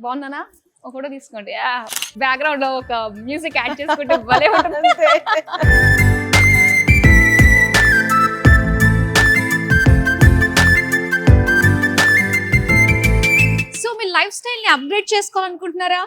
బాగున్నానా? ఒక ఫోటో తీసుకోండి. బ్యాక్గ్రౌండ్ లో ఒక మ్యూజిక్ యాడ్ చేసుకుంటే భలే ఉంటుంది. సో మీ లైఫ్ స్టైల్ ని అప్గ్రేడ్ చేసుకోవాలనుకుంటున్నారా?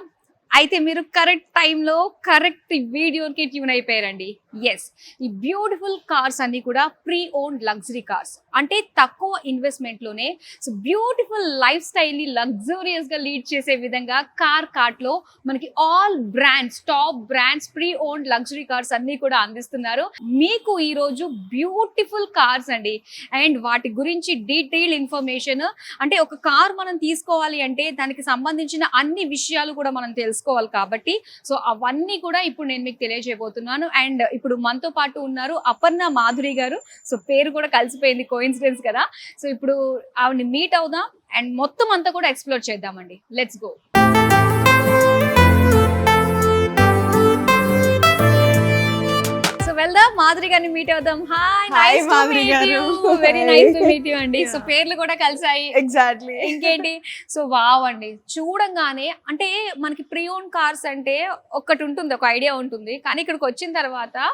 అయితే మీరు కరెక్ట్ టైంలో కరెక్ట్ వీడియోకి ట్యూన్ అయిపోయారండి. ఎస్, ఈ బ్యూటిఫుల్ కార్స్ అన్ని కూడా ప్రీ ఓన్డ్ లగ్జరీ కార్స్, అంటే తక్కువ ఇన్వెస్ట్మెంట్ లోనే సో బ్యూటిఫుల్ లైఫ్ స్టైల్ ని లగ్జూరియస్ గా లీడ్ చేసే విధంగా కార్ట్ లో మనకి all brands, top brands pre owned luxury cars అన్ని కూడా అందిస్తున్నారు మీకు ఈ రోజు. బ్యూటిఫుల్ కార్స్ అండి, అండ్ వాటి గురించి డీటెయిల్ ఇన్ఫర్మేషన్, అంటే ఒక కార్ మనం తీసుకోవాలి అంటే దానికి సంబంధించిన అన్ని విషయాలు కూడా మనం తెలుసుకోవాలి కాబట్టి సో అవన్నీ కూడా ఇప్పుడు నేను మీకు తెలియజేయబోతున్నాను. అండ్ ఇప్పుడు మనతో పాటు ఉన్నారు అపర్ణ మాధురి గారు. సో పేరు కూడా కలిసిపోయింది, కోఇన్సిడెన్స్ కదా. సో ఇప్పుడు ఆవిడని మీట్ అవుదాం అండ్ మొత్తం అంతా కూడా ఎక్స్ప్లోర్ చేద్దామండి. Let's go. వెళ్దాం, మాధురి గారిని మీట్ అవుదాం. Hi, nice to meet you. Very nice to meet you అండి. సో పేర్లు కూడా కలిసాయి. ఎగ్జాక్ట్లీ. ఇంకేంటి, సో వావ్ అండి. చూడంగానే అంటే మనకి ప్రీ ఓన్ కార్స్ అంటే ఒకటి ఉంటుంది, ఒక ఐడియా ఉంటుంది, కానీ ఇక్కడికి వచ్చిన తర్వాత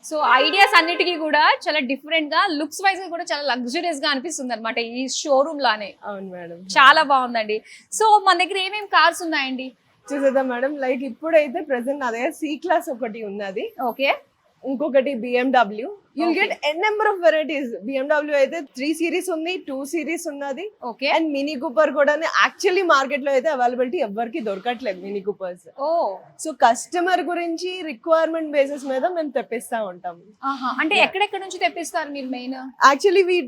సో ఐడియాస్ అన్నిటికీ కూడా చాలా డిఫరెంట్ గా, లుక్స్ వైజ్ గా కూడా చాలా లగ్జరియస్ గా అనిపిస్తుంది అనమాట ఈ షోరూమ్ లానే. అవును మేడం, చాలా బాగుందండి. సో మన దగ్గర ఏమేమి కార్స్ ఉన్నాయండి చూసేద్దాం మేడం. లైక్ ఇప్పుడైతే ప్రెసెంట్ అదే సి క్లాస్ ఒకటి ఉన్నది. ఓకే, ఇంకొకటి BMW. You'll get an number of varieties. BMW అయితే 3 సిరీస్ ఉంది, 2 సిరీస్ ఉన్నది. ఓకే, అండ్ మినీ కూపర్ కూడా యాక్చువల్లీ మార్కెట్ లో అయితే అవైలబిలిటీ ఎవరికి దొరకట్లేదు mini coopers. Oh, so customer గురించి రిక్వైర్మెంట్ బేసిస్ మీద మేము తెప్పిస్తా ఉంటాము. అంటే ఎక్కడెక్కడ నుంచి తెప్పిస్తారు మీరు main? Actually we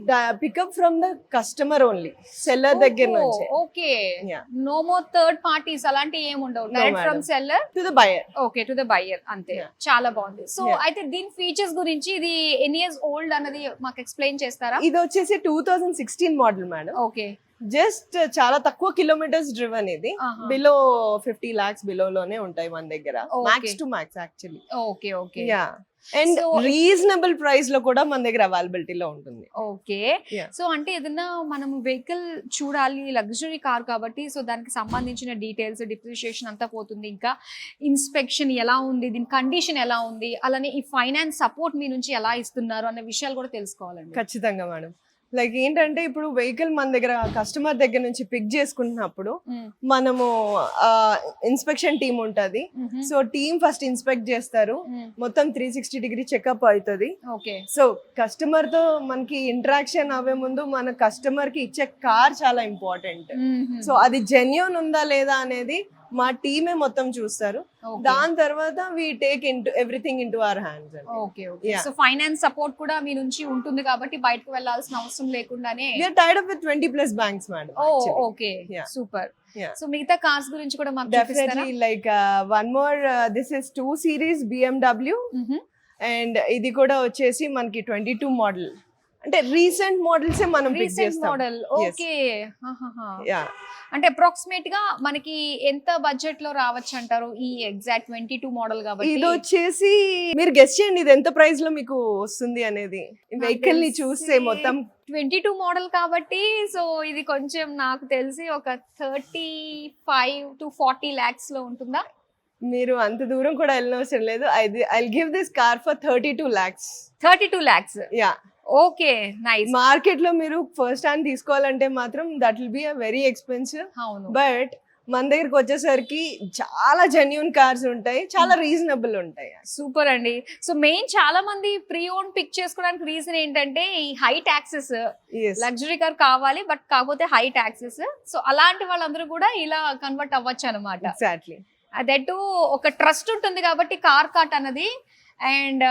pick up from the customer only, seller దగ్గర నుంచి. Okay, no more third parties అలాంటివి ఏమి ఉండవు, direct from seller to the buyer. Okay, to the buyer అంతే. చాలా బాగుంది. సో అయితే దీని ఫీచర్స్ గురించి, ఇది ఎన్ని ఇయర్స్ ఓల్డ్ అన్నది మాకు ఎక్స్ప్లెయిన్ చేస్తారా? ఇది వచ్చేసి 2016 మోడల్ మేడం. ఓకే, జస్ట్ చాలా తక్కువ కిలోమీటర్స్ డ్రివెన్. ఇది బిలో 50 lakhs బిలో లోనే ఉంటాయి మన దగ్గర, max to max actually. Okay okay, yeah, and reasonable price లో కూడా మన దగ్గర అవైలబిలిటీలో ఉంటుంది. ఓకే, సో అంటే ఏదైనా మనం వెహికల్ చూడాలి, లగ్జరీ కార్ కాబట్టి సో దానికి సంబంధించిన డీటెయిల్స్, డిప్రిషియేషన్ అంతా పోతుంది, ఇంకా ఇన్స్పెక్షన్ ఎలా ఉంది, దీని కండిషన్ ఎలా ఉంది, అలానే ఈ ఫైనాన్స్ సపోర్ట్ మీ నుంచి ఎలా ఇస్తున్నారు అనే విషయాలు కూడా తెలుసుకోవాలండి. ఖచ్చితంగా మేడం. లైక్ ఏంటంటే ఇప్పుడు వెహికల్ మన దగ్గర కస్టమర్ దగ్గర నుంచి పిక్ చేసుకుంటున్నప్పుడు మనము ఇన్స్పెక్షన్ టీమ్ ఉంటది. సో టీమ్ ఫస్ట్ ఇన్స్పెక్ట్ చేస్తారు, మొత్తం 360 degree చెకప్ అవుతుంది. సో కస్టమర్ తో మనకి ఇంటరాక్షన్ అవ్వే ముందు మన కస్టమర్ కి ఇచ్చే కార్ చాలా ఇంపార్టెంట్. సో అది జెన్యూన్ ఉందా లేదా అనేది మా టీమే మొత్తం చూస్తారు. దాని తర్వాత we take everything into our hands. Okay okay, so finance support కూడా మీ నుంచి ఉంటుంది కాబట్టి బయటకు వెళ్ళాల్సిన అవసరం లేకుండానే we are tied up with 20+ banks madam. Okay, super. So మిగతా కార్స్ గురించి కూడా మాకు definitely. Like one more, this is 2 series BMW. And ఇది కూడా వచ్చేసి మనకి 22 మోడల్, అంటే రీసెంట్ మోడల్స్ మనం పిక్ చేస్తాం. మోడల్. ఓకే, అంటే అప్రాక్సిమేట్ గా మనకి ఎంత బడ్జెట్ లో రావచ్చు అంటారు ఈ ఎగ్జాక్ట్ 22 మోడల్ కాబట్టి? ఇది వచ్చేసి మీరు గెస్ చేయండి ఇది ఎంత ప్రైస్ లో మీకు వస్తుంది అనేది. వెహికల్ ని చూస్తే మొత్తం 22 మోడల్ కాబట్టి సో ఇది కొంచెం నాకు తెలిసి ఒక 35 to 40 lakhs లో ఉంటుందా? మీరు అంత దూరం కూడా వెళ్ళనవసరం లేదు. I'll give this car for 32 lakhs. 32 lakhs. Yeah, okay, nice. Market లో మీరు ఫస్ట్ హ్యాండ్ తీసుకోవాలంటే మాత్రం that will be very expensive. అవును, బట్ మన దగ్గరకు వచ్చేసరికి చాలా జెన్యూన్ కార్స్ ఉంటాయి, చాలా రీజనబుల్ ఉంటాయి. సూపర్ అండి. సో మెయిన్ చాలా మంది ప్రీ ఓన్ పిక్ చేసుకోవడానికి రీజన్ ఏంటంటే ఈ హై టాక్సెస్, లగ్జరీ కార్ కావాలి బట్ కాకపోతే హై టాక్సెస్. సో అలాంటి వాళ్ళందరూ కూడా ఇలా కన్వర్ట్ అవ్వచ్చు అనమాట. ఎగ్జాక్ట్లీ, దట్టు ఒక ట్రస్ట్ ఉంటుంది కాబట్టి కార్ట్ అన్నది, అండ్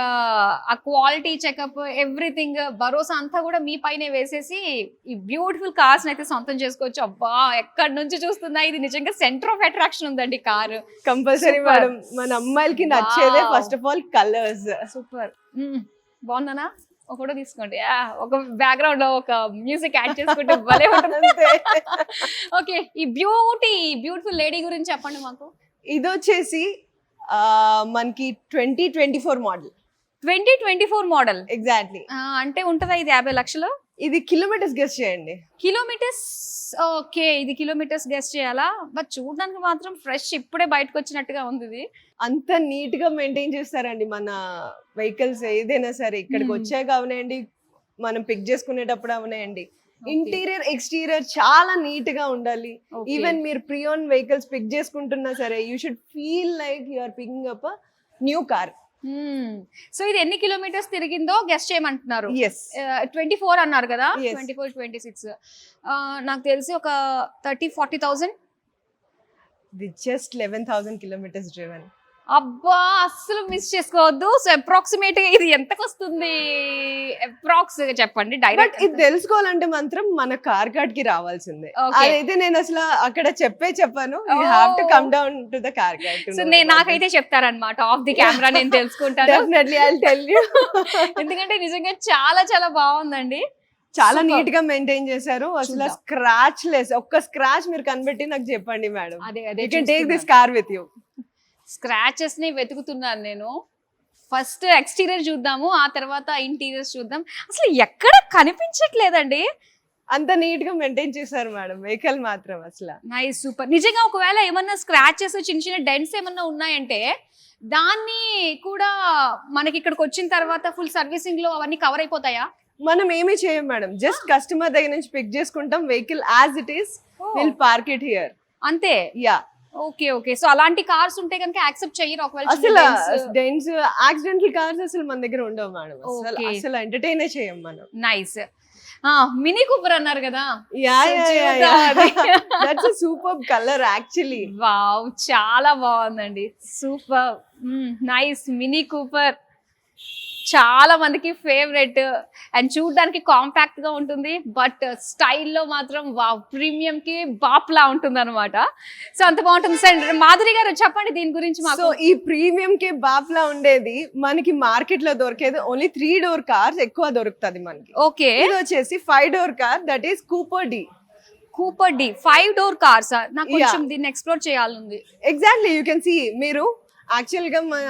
ఆ క్వాలిటీ చెకప్, ఎవ్రీథింగ్ భరోసా అంతా కూడా మీ పైనే వేసేసి ఈ బ్యూటిఫుల్ కార్స్ అయితే సొంతం చేసుకోవచ్చు. అబ్బా, ఎక్కడి నుంచి చూస్తున్నా ఇది నిజంగా సెంటర్ ఆఫ్ అట్రాక్షన్ ఉందండి కారు. కంపల్సరీ మేడం, మన అమ్మాయిలకి నచ్చేదే first of all colours. Super. బాగున్నానా? ఒక ఫోటో తీసుకోండి. ఒక బ్యాక్గ్రౌండ్ లో ఒక మ్యూజిక్ యాడ్ చేసుకుంటే భలే ఉంటుంది. ఓకే, ఈ బ్యూటిఫుల్ లేడీ గురించి చెప్పండి మాకు. ఇది వచ్చేసి మనకి 2024 మోడల్. 2024 మోడల్. ఎగ్జాక్ట్లీ. అంటే ఉంటుందా ఇది 50 లక్షలు? ఇది కిలోమీటర్స్ గెస్ చేయండి. కిలోమీటర్స్. ఓకే, ఇది కిలోమీటర్స్ గెస్ చేయాలా? బట్ చూడడానికి మాత్రం ఫ్రెష్ ఇప్పుడే బయటకు వచ్చినట్టుగా ఉంది ఇది. అంత నీట్ గా మెయింటైన్ చేస్తారండి మన వెహికల్స్ ఏదైనా సరే. ఇక్కడికి వచ్చాక అవనేయండి, మనం పిక్ చేసుకునేటప్పుడు అవనేయండి, ఇంటీరియర్ ఎక్స్టీరియర్ చాలా నీట్ గా ఉండాలి. ఈవెన్ మీరు ప్రియోన్ వెహికల్స్ పిక్ చేసుకుంటున్నా సరే, you should feel like you are picking up a new car. So ఇది ఎన్ని కిలోమీటర్స్ తిరిగిందో గెస్ చేయమంటున్నారు. ఎస్, 24 అన్నారు కదా. Yes. 24, 26 నాకు తెలిసి ఒక 30-40,000. Just 11,000 kilometers driven. అబ్బా, అస్సలు మిస్ చేసుకోవద్దు. సో అప్రాక్సిమేట్ గా ఇది ఎంతకు వస్తుంది? అప్రాక్స్ చెప్పండి బట్ డైరెక్ట్. ఇది తెలుసుకోవాలంటే మాత్రం మన కార్ కార్డ్ కి రావాల్సిందే. Okay. అదైతే నేను అసలు అక్కడ చెప్పాను, you have to come down to the car card. So నాకైతే చెప్తారనమాట ఆఫ్ ది కెమెరా, నేను తెలుసుకుంటాను. Definitely I will tell you. ఎందుకంటే నిజంగా చాలా చాలా బాగుందండి. చాలా Super. నీట్ గా మెయింటైన్ చేశారు. అసలు చూద్దాం. స్క్రాచ్ లెస్, ఒక్క స్క్రాచ్ మీరు కనిపెట్టి నాకు చెప్పండి మేడం. అదే you can take this car with you. Scratches ని వెతుకుతున్నాను నేను. ఫస్ట్ ఎక్స్టీరియర్ చూద్దాము, ఆ తర్వాత ఇంటీరియర్స్ చూద్దాం. అసలు ఎక్కడ కనిపించట్లేదండి. అంత నీట్ గా మెయింటైన్ చేశారు మేడం వెహికల్ మాత్రం అసలు. Nice, super. నిజంగా ఒకవేళ ఏమన్నా స్క్రాచెస్, చిన్న చిన్న డెంట్స్ ఏమన్నా ఉన్నాయంటే దాన్ని కూడా మనకి ఇక్కడికి వచ్చిన తర్వాత ఫుల్ సర్వీసింగ్ లో అవన్నీ కవర్ అయిపోతాయా? మనం ఏమీ చేయం మేడం, జస్ట్ కస్టమర్ దగ్గర నుంచి పిక్ చేసుకుంటాం vehicle as it is, will park it here. అంతే. Yeah, okay okay. సో అలాంటి కార్స్ ఉంటే కనుక యాక్సెప్ట్ చెయ్యరు ఒకవేళ అసలు డెంట్స్ యాక్సిడెంటల్ కార్స్ అసలు మన దగ్గర ఉండవు మేడం. అసలు Okay. అసలు ఎంటర్టైన్ చేయం మనం. నైస్. మినీ కూపర్ అన్నారు కదా. యా So, యా చూద్దాం అది. That's a super colour actually. Wow, చాలా బాగుందండి. Super, nice. మినీ కూపర్ చాలా మందికి ఫేవరెట్ అండ్ చూడడానికి కాంపాక్ట్ గా ఉంటుంది, బట్ స్టైల్లో మాత్రం వావ్, ప్రీమియం కి బాప్లా ఉంటుంది అనమాట. సో అంత బాగుంటుంది. సార్ మాధురి గారు చెప్పండి దీని గురించి సో మాకు. ఈ ప్రీమియం కి బాప్లా ఉండేది మనకి మార్కెట్ లో దొరికేది ఓన్లీ 3 door కార్స్ ఎక్కువ దొరుకుతుంది మనకి. ఓకే, ఇది వచ్చేసి 5 door car, that is Cooper D. Cooper D 5 door cars. నాకు Yeah. కొంచెం దీన్ని ఎక్స్ప్లోర్ చేయాలనుంది. Exactly, you can see. మీరు యాక్చువల్ గా మన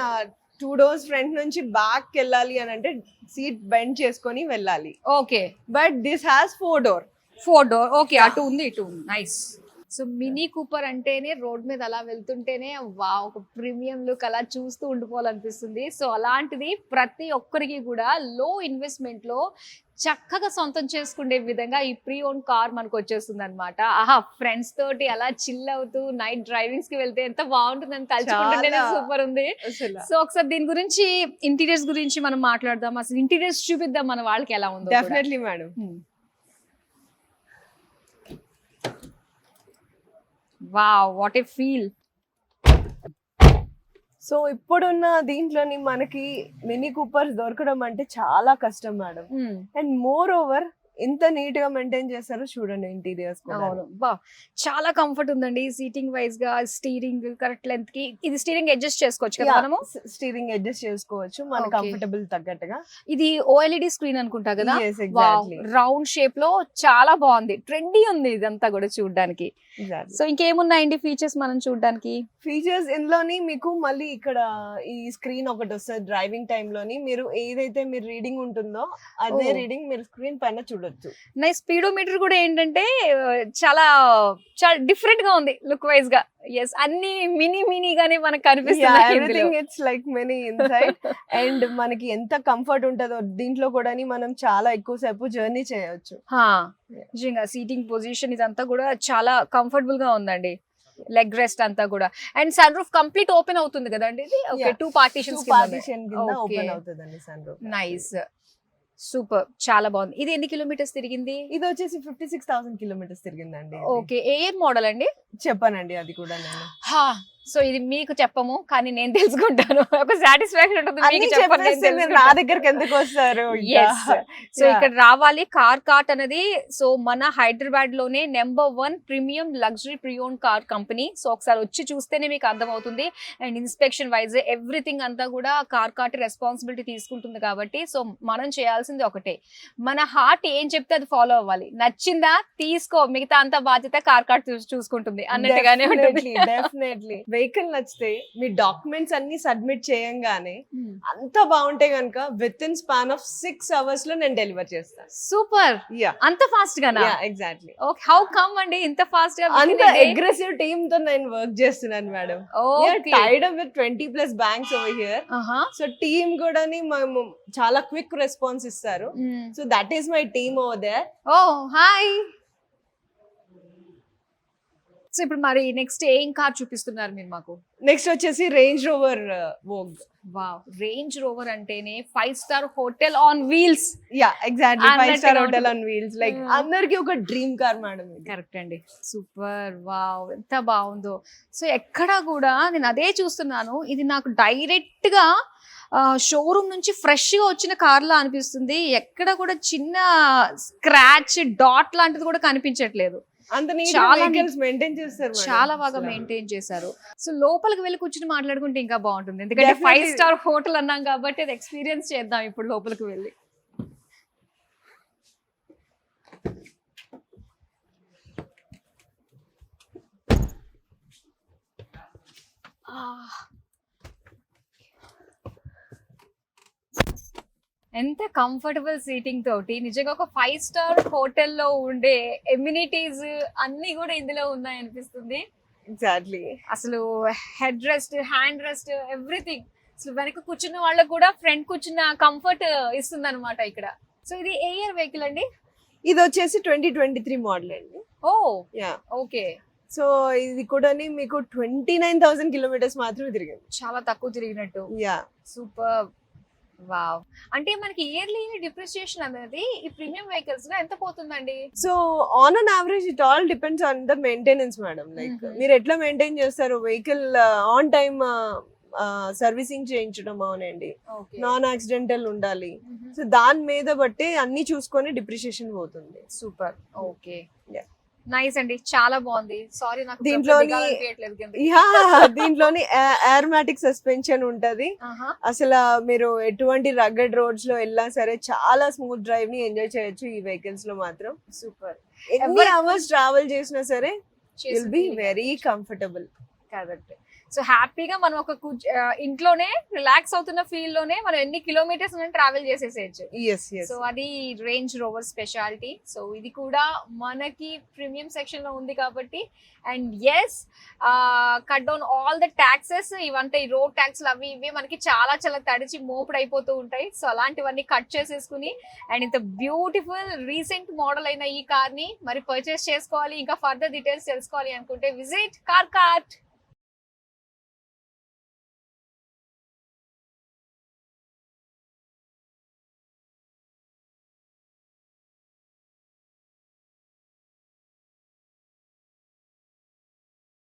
2 doors ఫ్రంట్ నుంచి బ్యాక్ వెళ్ళాలి అని అంటే సీట్ బెండ్ చేసుకొని వెళ్ళాలి. Okay, but this has 4 door. 4 door. Okay, అటు ఉంది ఇటు ఉంది. నైస్. సో మినీ కూపర్ అంటేనే రోడ్ మీద అలా వెళ్తుంటేనే వా, ఒక ప్రీమియం లుక్ అలా చూస్తూ ఉండిపోవాలనిపిస్తుంది. సో అలాంటిది ప్రతి ఒక్కరికి కూడా లో ఇన్వెస్ట్మెంట్ లో చక్కగా సొంతం చేసుకునే విధంగా ఈ ప్రీ ఓన్ కార్ మనకు వచ్చేస్తుంది అనమాట. ఆహా, ఫ్రెండ్స్ తోటి అలా చిల్ అవుతూ నైట్ డ్రైవింగ్స్ కి వెళ్తే ఎంత బాగుంటుందని తలుచుకుంటేనే చాలా. సూపర్ ఉంది. అసలు సో ఒకసారి దీని గురించి, ఇంటీరియర్స్ గురించి మనం మాట్లాడదాం. అసలు ఇంటీరియర్స్ చూపిద్దాం మన వాళ్ళకి ఎలా ఉందో. Definitely madam. Wow, what a feel. So ఇప్పుడున్న దీంట్లోని మనకి మినీ కూపర్స్ దొరకడం అంటే చాలా కష్టం మేడం. అండ్ మోర్ ఓవర్ ఎంత నీట్ గా మెయింటైన్ చేస్తారో చూడండి ఇంటీరియర్స్. అవును, బా, చాలా కంఫర్ట్ ఉందండి. సీటింగ్ వైజ్ గా, స్టీరింగ్ కరెక్ట్ లెంత్ కి. ఇది స్టీరింగ్ అడ్జస్ట్ చేసుకోవచ్చు కదా మనము. స్టీరింగ్ అడ్జస్ట్ చేసుకోవచ్చు మన Okay. కంఫర్టబుల్ తగ్గట్టుగా. ఇది OLED స్క్రీన్ అనుకుంటా కదా. Yes, exactly. రౌండ్ షేప్ లో చాలా బాగుంది, ట్రెండీ ఉంది ఇదంతా కూడా చూడడానికి. Exactly. సో ఇంకేమున్నాయండి ఫీచర్స్ మనం చూడడానికి? ఫీచర్స్ ఇందులోని మీకు మళ్ళీ ఇక్కడ ఈ స్క్రీన్ ఒకటి వస్తుంది. డ్రైవింగ్ టైమ్ లోని మీరు ఏదైతే మీరు రీడింగ్ ఉంటుందో అదే Oh. రీడింగ్ మీరు స్క్రీన్ పైన చూడొచ్చు. నైస్. స్పీడోమీటర్ కూడా ఏంటంటే చాలా చాలా డిఫరెంట్ గా ఉంది లుక్ వైజ్ గా. ఎస్, అన్ని మినీ గానే మనకు కనిపిస్తుంది. Everything it's like many inside. And మనకి ఎంత కంఫర్ట్ ఉంటుందో దీంట్లో కూడా మనం చాలా ఎక్కువ సేపు జర్నీ చేయొచ్చు. నిజంగా సీటింగ్ పొజిషన్ ఇదంతా కూడా చాలా కంఫర్టబుల్ గా ఉందండి. లెగ్ రెస్ట్ అంతా కూడా. And sun roof complete open అవుతుంది కదండి ఇది. Okay, Yeah. 2 partitions పార్టీషన్ కింద Okay. ఓపెన్ అవుతుందండి సన్ రూఫ్. నైస్, సూపర్, చాలా బాగుంది. ఇది ఎన్ని కిలోమీటర్స్ తిరిగింది? ఇది వచ్చేసి 56,000 kilometers తిరిగిందండి. ఓకే, ఏ మోడల్ అండి? చెప్పానండి అది కూడా నేను. సో ఇది మీకు చెప్పము, కానీ నేను తెలుసుకుంటాను. ఒక సాటిస్ఫాక్షన్ ఉంటుంది మీకు అన్ని చెప్పండి, చెప్పేస్తే మీరు నా దగ్గరికి ఎందుకు వస్తారు? Yes. So Yeah. ఇక్కడ రావాలి. కార్ కార్ట్ అనేది సో మన హైదరాబాద్ లోనే number 1 premium luxury preowned car company. So ఒకసారి వచ్చి చూస్తేనే మీకు అర్థమవుతుంది. అండ్ ఇన్స్పెక్షన్ వైజ్ ఎవ్రీథింగ్ అంతా కూడా కార్ కార్ట్ రెస్పాన్సిబిలిటీ తీసుకుంటుంది కాబట్టి సో మనం చేయాల్సింది ఒకటే, మన హార్ట్ ఏం చెప్తే అది ఫాలో అవ్వాలి. నచ్చిందా తీసుకో, మిగతా అంతా బాధ్యత కార్ కార్ట్ చూసుకుంటుంది అన్నట్టుగానే ఉంటుంది. డెఫినెట్లీ వెహికల్ నచ్చితే మీ డాక్యుమెంట్స్ అన్ని సబ్మిట్ చేయంగానే అంత బాగుంటే కనుక with in span of 6 hours లో నేను డెలివర్ చేస్తాను. సూపర్, యా అంత fast Gaana? Exactly. Okay, how come అండి ఇంత ఫాస్ట్ గా? అంత అగ్రెసివ్ టీమ్ తో నేను వర్క్ చేస్తున్నాను madam. Tied up with 20+ banks over here. So team కూడా మేము చాలా క్విక్ రెస్పాన్స్ ఇస్తారు. So that is my team over there. Oh hi. So ఇప్పుడు మరి నెక్స్ట్ ఏం కార్ చూపిస్తున్నారు మీరు మాకు? నెక్స్ట్ వచ్చేసి range rover Vogue. Wow, range rover అంటేనే 5-star hotel on wheels. Yeah exactly, 5-star అన్నట్టుగా హోటల్ ఆన్ వీల్స్. లైక్ అందరికి ఒక డ్రీమ్ కార్ మేడం. కరెక్ట్ అండి, సూపర్. వావ్, ఎంత బాగుందో. సో ఎక్కడ కూడా నేను అదే చూస్తున్నాను, ఇది నాకు డైరెక్ట్ గా షోరూమ్ నుంచి ఫ్రెష్ గా వచ్చిన కార్ లా అనిపిస్తుంది. ఎక్కడ కూడా చిన్న స్క్రాచ్ డాట్ లాంటిది కూడా కనిపించట్లేదు. అంత చాలా మెయింటైన్ చేస్తారు, చాలా బాగా మెయింటైన్ చేశారు. సో లోపలికి వెళ్ళి కూర్చుని మాట్లాడుకుంటే ఇంకా బాగుంటుంది, ఎందుకంటే 5-star హోటల్ అన్నాం కాబట్టి అది ఎక్స్పీరియన్స్ చేద్దాం ఇప్పుడు లోపలికి వెళ్ళి. ఎంత కంఫర్టబుల్ సీటింగ్ తోటి నిజంగా ఒక 5-star హోటల్లో ఉండే ఎమ్యూనిటీస్ అన్ని కూడా ఇందులో ఉన్నాయి అనిపిస్తుంది. ఎగ్జాక్ట్లీ, అసలు head rest, hand rest, everything. అసలు వెనక కూర్చున్న వాళ్ళకు కూడా ఫ్రంట్ కూర్చున్న కంఫర్ట్ ఇస్తుంది అనమాట ఇక్కడ. సో ఇది ఏ ఇయర్ వెహికల్ అండి? ఇది వచ్చేసి 2023 మోడల్ అండి. ఓ యా ఓకే. సో ఇది కూడా మీకు 29,000 kilometers మాత్రమే తిరిగింది. చాలా తక్కువ తిరిగినట్టు. Yeah super. వావ్, అంటే మనకి ఇయర్లీ డిప్రిసియేషన్ అనేది ఈ ప్రీమియం వెహికల్స్ లో ఎంత పోతుందండి? So on an average it all depends on the maintenance madam. Like మీరు ఎట్లా మెయింటైన్ చేస్తారు, వెహికల్ ఆన్ టైమ్ సర్వీసింగ్ చేయించడం అవునండి, నాన్ యాక్సిడెంటల్ ఉండాలి. సో దాని మీద బట్టి అన్ని చూసుకొని డిప్రిసియేషన్ పోతుంది. సూపర్, ఓకే, నైస్ అండి, చాలా బాగుంది. సారీ, నాకు దీంట్లోని ఏరోమాటిక్ సస్పెన్షన్ ఉంటది. అసలు మీరు ఎటువంటి రగ్గడ్ రోడ్స్ లో వెళ్ళినా సరే చాలా స్మూత్ డ్రైవ్ ని ఎంజాయ్ చేయొచ్చు ఈ వెహికల్స్ లో మాత్రం. సూపర్, ఎన్ని అవర్స్ ట్రావెల్ చేసినా సరే will be very comfortable. Correct. So హ్యాపీగా మనం ఒక ఇంట్లోనే రిలాక్స్ అవుతున్న ఫీల్ లోనే మనం ఎన్ని కిలోమీటర్స్ ట్రావెల్ చేసేసేయచ్చు. సో అది రేంజ్ రోవర్ స్పెషాలిటీ. సో ఇది కూడా మనకి ప్రీమియం సెక్షన్ లో ఉంది కాబట్టి. And yes, cut down all the taxes. ఇవంటే ఈ రోడ్ ట్యాక్స్లు అవి ఇవి మనకి చాలా చాలా తడిచి మోపుడు అయిపోతూ ఉంటాయి. సో అలాంటివన్నీ కట్ చేసేసుకుని అండ్ ఇంత బ్యూటిఫుల్ రీసెంట్ మోడల్ అయిన ఈ కార్ ని మరి పర్చేస్ చేసుకోవాలి, ఇంకా ఫర్దర్ డీటెయిల్స్ తెలుసుకోవాలి అనుకుంటే విజిట్ కార్ కార్ట్.